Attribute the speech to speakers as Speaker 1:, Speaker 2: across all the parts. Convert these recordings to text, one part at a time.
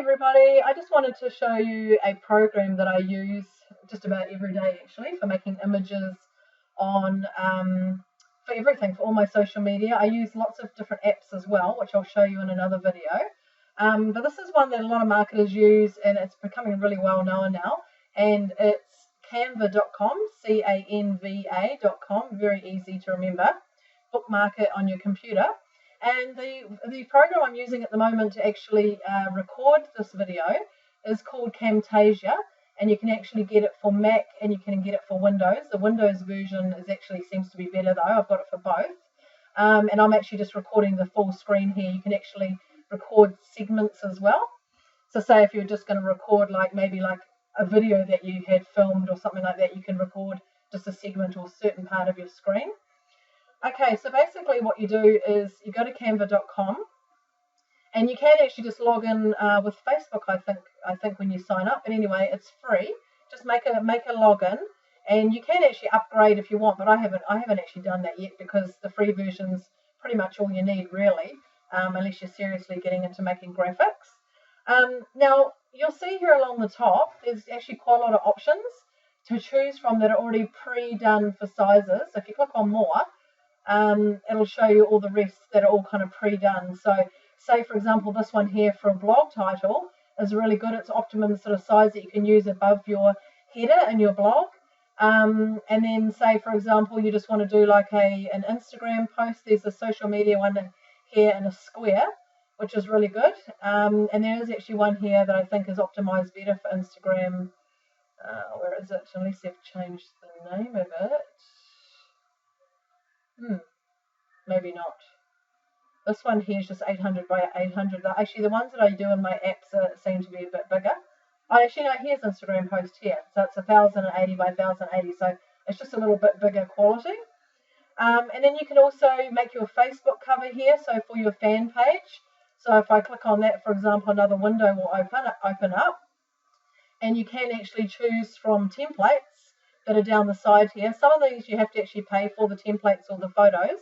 Speaker 1: everybody, I just wanted to show you a program that I use just about every day actually for making images on for everything, for all my social media. I use lots of different apps as well, which I'll show you in another video. But this is one that a lot of marketers use, and it's becoming really well known now, and it's canva.com, Canva.com, very easy to remember. Bookmark it on your computer. And the program I'm using at the moment to actually record this video is called Camtasia, and you can actually get it for Mac and you can get it for Windows. The Windows version seems to be better though. I've got it for both. And I'm actually just recording the full screen here. You can actually record segments as well. So say if you're just going to record maybe a video that you had filmed or something like that, you can record just a segment or a certain part of your screen. Okay, so basically what you do is you go to canva.com, and you can actually just log in with Facebook, I think when you sign up. But anyway, it's free. Just make a login, and you can actually upgrade if you want. But I haven't actually done that yet, because the free version's pretty much all you need really, unless you're seriously getting into making graphics. Now you'll see here along the top, there's actually quite a lot of options to choose from that are already pre-done for sizes. So if you click on more, it'll show you all the rest that are all kind of pre-done. So say for example this one here for a blog title is really good. It's optimum sort of size that you can use above your header in your blog. And then say for example you just want to do like an Instagram post. There's a social media one here in a square, which is really good. And there is actually one here that I think is optimized better for Instagram. Where is it? Unless they've changed the name of it. Maybe not. This one here is just 800 by 800. Actually, the ones that I do in my apps seem to be a bit bigger. Actually, no, here's Instagram post here. So it's 1080 by 1080. So it's just a little bit bigger quality. And then you can also make your Facebook cover here. So for your fan page. So if I click on that, for example, another window will open up. And you can actually choose from templates that are down the side here. Some of these you have to actually pay for, the templates or the photos.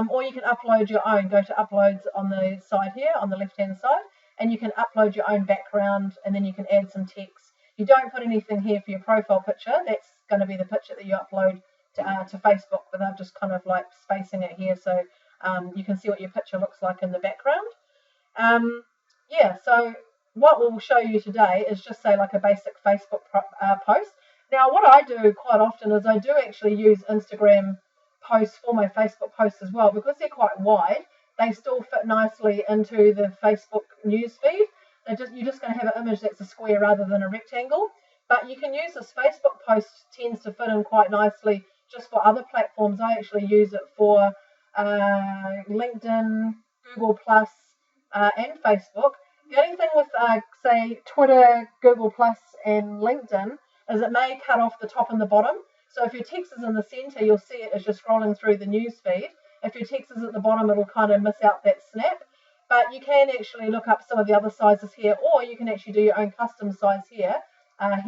Speaker 1: Or you can upload your own. Go to uploads on the side here, on the left hand side, and you can upload your own background, and then you can add some text. You don't put anything here for your profile picture. That's going to be the picture that you upload to Facebook, but I'm just kind of like spacing it here so you can see what your picture looks like in the background. Yeah, so what we'll show you today is just say like a basic Facebook post. Now what I do quite often is I do actually use Instagram posts for my Facebook posts as well, because they're quite wide. They still fit nicely into the Facebook newsfeed. You're just going to have an image that's a square rather than a rectangle. But you can use this Facebook post, tends to fit in quite nicely just for other platforms. I actually use it for LinkedIn, Google Plus, and Facebook. The only thing with say Twitter, Google Plus, and LinkedIn is it may cut off the top and the bottom. So if your text is in the center, you'll see it as you're scrolling through the news feed. If your text is at the bottom, it'll kind of miss out that snap. But you can actually look up some of the other sizes here, or you can actually do your own custom size here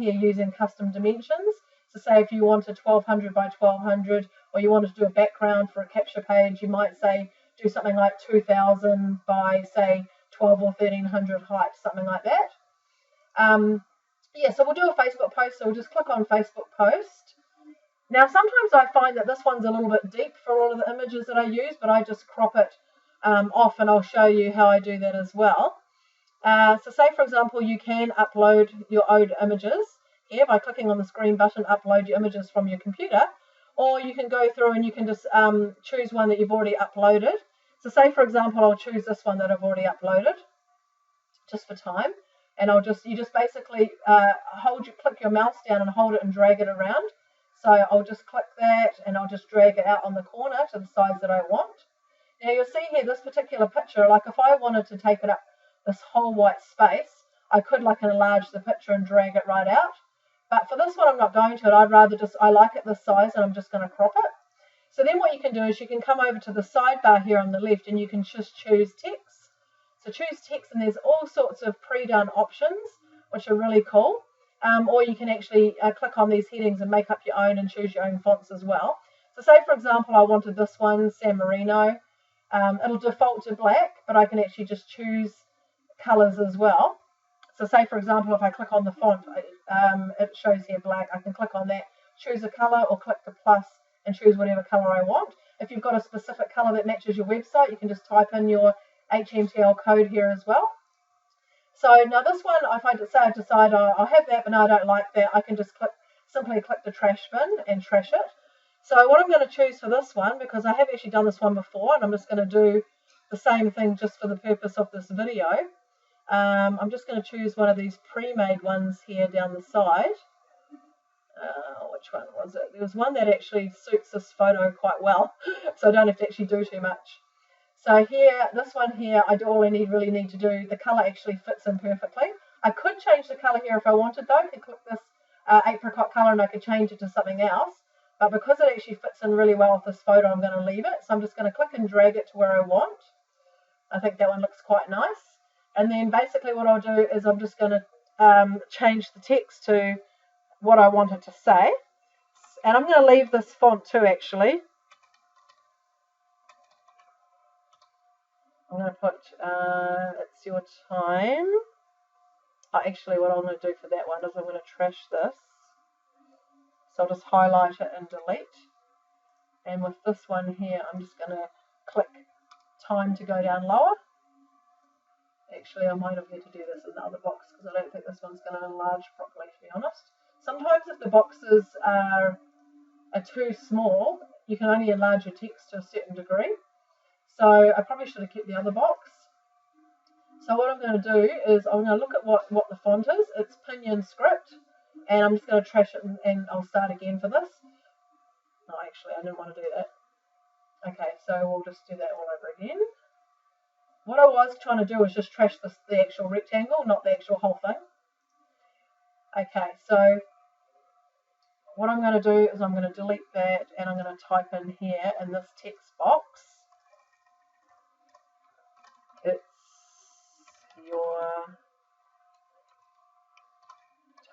Speaker 1: using custom dimensions. So say if you wanted 1200 by 1200, or you wanted to do a background for a capture page, you might say do something like 2000 by say 12 or 1300 height, something like that. Yeah, so we'll do a Facebook post. So we'll just click on Facebook post. Now sometimes I find that this one's a little bit deep for all of the images that I use, but I just crop it off, and I'll show you how I do that as well. So say for example you can upload your own images here by clicking on the green button, upload your images from your computer, or you can go through and you can just choose one that you've already uploaded. So say for example I'll choose this one that I've already uploaded just for time, and you just basically click your mouse down and hold it and drag it around. So I'll just click that and I'll just drag it out on the corner to the size that I want. Now you'll see here this particular picture, like if I wanted to take it up this whole white space, I could enlarge the picture and drag it right out. But for this one I'm not going to. I like it this size, and I'm just going to crop it. So then what you can do is you can come over to the sidebar here on the left, and you can just choose text. So choose text, and there's all sorts of pre-done options, which are really cool. Or you can actually click on these headings and make up your own and choose your own fonts as well. So say for example I wanted this one, San Marino. It'll default to black, but I can actually just choose colors as well. So say, for example, if I click on the font, it shows here black. I can click on that, choose a color, or click the plus and choose whatever color I want. If you've got a specific color that matches your website, you can just type in your HTML code here as well. So now this one, if I decide I'll have that, but no, I don't like that, I can just simply click the trash bin and trash it. So what I'm going to choose for this one, because I have actually done this one before, and I'm just going to do the same thing just for the purpose of this video. I'm just going to choose one of these pre-made ones here down the side. Which one was it? There was one that actually suits this photo quite well, so I don't have to actually do too much. So here, this one here, all I really need to do, the colour actually fits in perfectly. I could change the colour here if I wanted though. I could click this apricot colour and I could change it to something else. But because it actually fits in really well with this photo, I'm going to leave it. So I'm just going to click and drag it to where I want. I think that one looks quite nice. And then basically what I'll do is I'm just going to change the text to what I want it to say. And I'm going to leave this font too, actually. I'm going to put, it's your time. Oh, actually, what I'm going to do for that one is I'm going to trash this. So I'll just highlight it and delete. And with this one here, I'm just going to click time to go down lower. Actually, I might have had to do this in the other box because I don't think this one's going to enlarge properly, to be honest. Sometimes if the boxes are too small, you can only enlarge your text to a certain degree. So I probably should have kept the other box. So what I'm going to do is I'm going to look at what the font is. It's Pinion Script, and I'm just going to trash it and I'll start again for this. No, actually, I didn't want to do that. Okay, so we'll just do that all over again. What I was trying to do is just trash the actual rectangle, not the actual whole thing. Okay, so what I'm going to do is I'm going to delete that and I'm going to type in here in this text box. It's your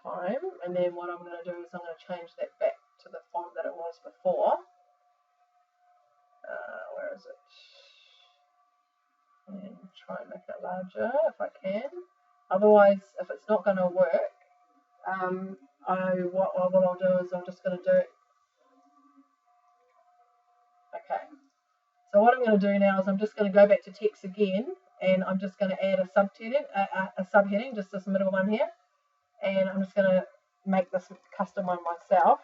Speaker 1: time, and then what I'm going to do is I'm going to change that back to the font that it was before. Where is it? And try and make it larger if I can. Otherwise, if it's not going to work, what I'll do is I'm just going to do. Okay. So what I'm going to do now is I'm just going to go back to text again, and I'm just going to add a subheading, just this middle one here, and I'm just going to make this custom one myself.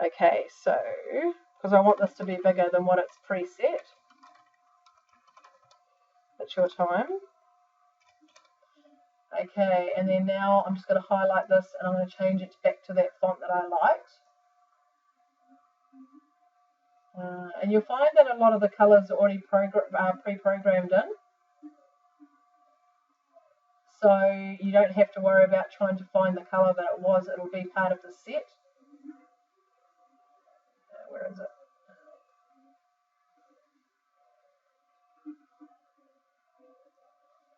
Speaker 1: Okay, so because I want this to be bigger than what it's preset. It's your time. Okay, and then now I'm just going to highlight this and I'm going to change it back to that font that I liked. And you'll find that a lot of the colours are already pre-programmed in. So you don't have to worry about trying to find the colour that it was. It will be part of the set. Where is it?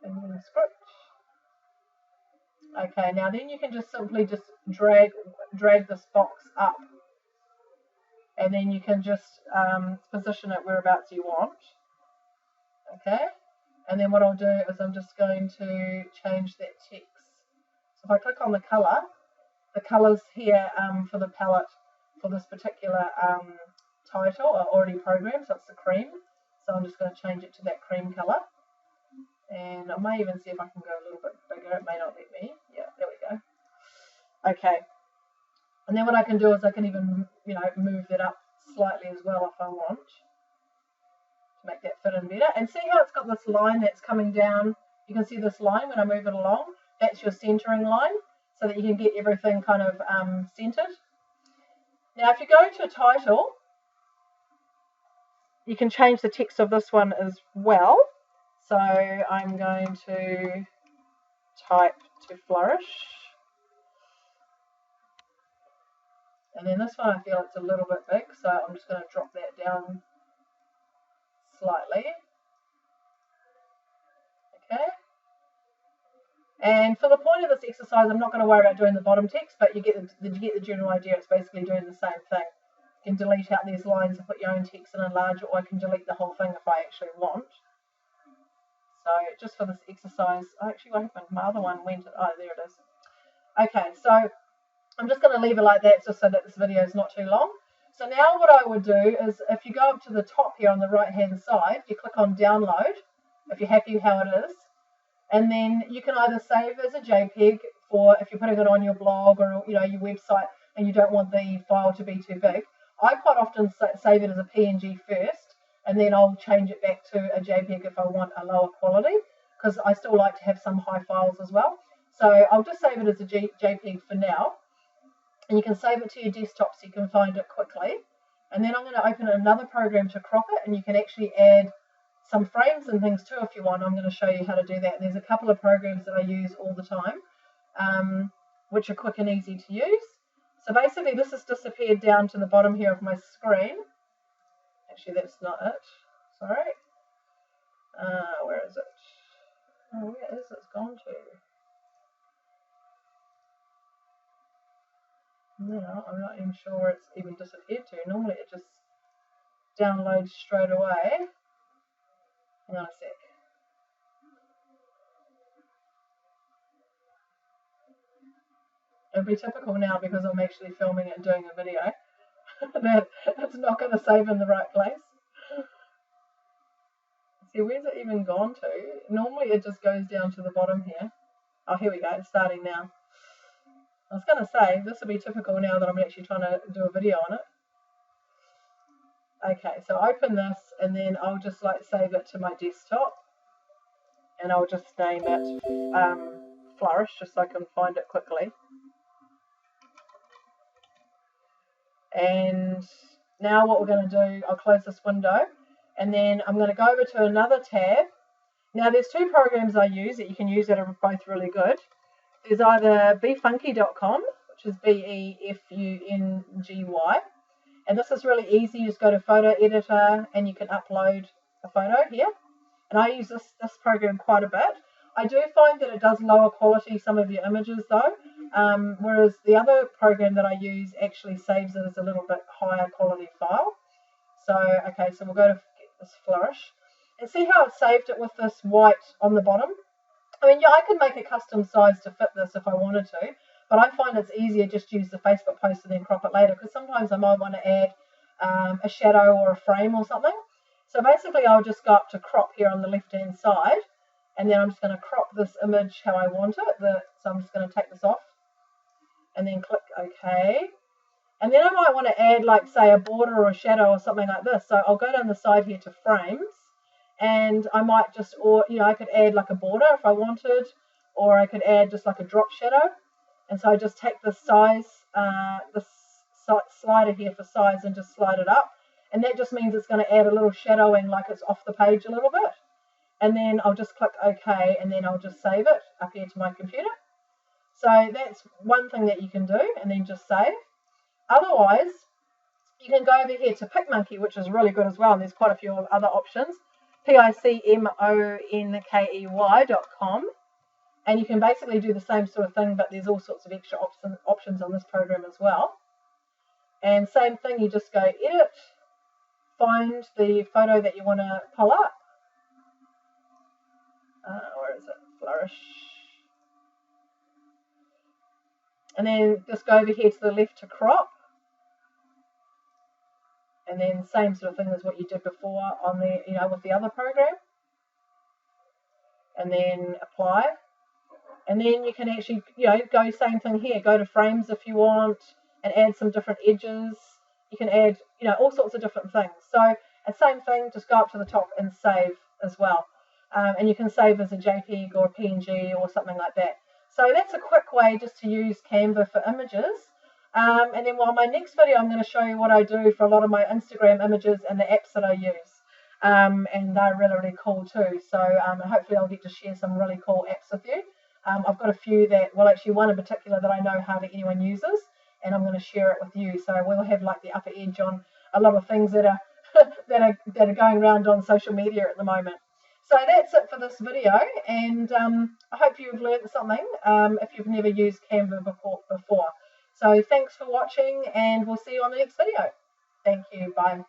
Speaker 1: And then the script. Okay, now then you can just simply drag this box up, and then you can just position it whereabouts you want. Okay, and then what I'll do is I'm just going to change that text. So if I click on the colours here for the palette for this particular title are already programmed, so it's the cream. So I'm just going to change it to that cream colour. And I may even see if I can go a little bit bigger. It may not let me. Yeah, there we go. Okay. And then what I can do is I can even, move that up slightly as well if I want to make that fit in better. And see how it's got this line that's coming down. You can see this line when I move it along. That's your centering line, so that you can get everything kind of centered. Now, if you go to a title, you can change the text of this one as well. So I'm going to type to flourish. And then this one I feel it's a little bit big, so I'm just going to drop that down slightly. Okay. And for the point of this exercise, I'm not going to worry about doing the bottom text, but you get the general idea. It's basically doing the same thing. You can delete out these lines and put your own text and enlarge it, or I can delete the whole thing if I actually want. So just for this exercise, actually what happened? My other one went, oh, there it is. Okay, so I'm just going to leave it like that just so that this video is not too long. So now what I would do is if you go up to the top here on the right hand side, you click on download if you're happy how it is. And then you can either save as a JPEG for if you're putting it on your blog or your website and you don't want the file to be too big. I quite often save it as a PNG first, and then I'll change it back to a JPEG if I want a lower quality, because I still like to have some high files as well. So I'll just save it as a JPEG for now, and you can save it to your desktop so you can find it quickly. And then I'm going to open another program to crop it, and you can actually add some frames and things too if you want. I'm going to show you how to do that. And there's a couple of programs that I use all the time, which are quick and easy to use. So basically this has disappeared down to the bottom here of my screen. Actually, that's not it. Sorry. Where is it? Oh, where is it gone to? No, I'm not even sure where it's even disappeared to. Normally it just downloads straight away. Hang on a sec. It'll be typical now because I'm actually filming it and doing a video that it's not going to save in the right place. See, where's it even gone to? Normally it just goes down to the bottom here. Oh, here we go. It's starting now. I was going to say, this will be typical now that I'm actually trying to do a video on it. Okay, so open this and then I'll just save it to my desktop. And I'll just name it Flourish just so I can find it quickly. And now what we're going to do, I'll close this window and then I'm going to go over to another tab. Now there's two programs I use that you can use that are both really good. There's either befunky.com, which is BEFUNGY, and this is really easy. You just go to photo editor and you can upload a photo here. And I use this program quite a bit. I do find that it does lower quality some of your images though, whereas the other program that I use actually saves it as a little bit higher quality file. So, okay, so we'll go to this Flourish. And see how it saved it with this white on the bottom? I mean, yeah, I could make a custom size to fit this if I wanted to, but I find it's easier just to use the Facebook post and then crop it later, because sometimes I might want to add a shadow or a frame or something. So basically I'll just go up to crop here on the left hand side, and then I'm just going to crop this image how I want it. So I'm just going to take this off and then click OK. And then I might want to add say a border or a shadow or something like this. So I'll go down the side here to frames, and I might just, I could add a border if I wanted, or I could add just a drop shadow. And so I just take this size, this slider here for size, and just slide it up. And that just means it's going to add a little shadowing, like it's off the page a little bit. And then I'll just click OK, and then I'll just save it up here to my computer. So that's one thing that you can do, and then just save. Otherwise, you can go over here to PicMonkey, which is really good as well. And there's quite a few other options. PICMONKEY.com. And you can basically do the same sort of thing, but there's all sorts of extra options on this program as well. And same thing, you just go edit, find the photo that you want to pull up. Where is it? Flourish. And then just go over here to the left to crop. And then same sort of thing as what you did before on the, with the other program. And then apply. And then you can actually, go same thing here. Go to frames if you want and add some different edges. You can add, all sorts of different things. So, and same thing, just go up to the top and save as well. And you can save as a JPEG or a PNG or something like that. So that's a quick way just to use Canva for images. And then my next video, I'm going to show you what I do for a lot of my Instagram images and the apps that I use. And they're really, really cool too. So hopefully I'll get to share some really cool apps with you. I've got a few that, well, actually one in particular that I know hardly anyone uses, and I'm going to share it with you. So we'll have the upper edge on a lot of things that are that are going around on social media at the moment. So that's it for this video, and I hope you've learned something if you've never used Canva before. So thanks for watching, and we'll see you on the next video. Thank you. Bye.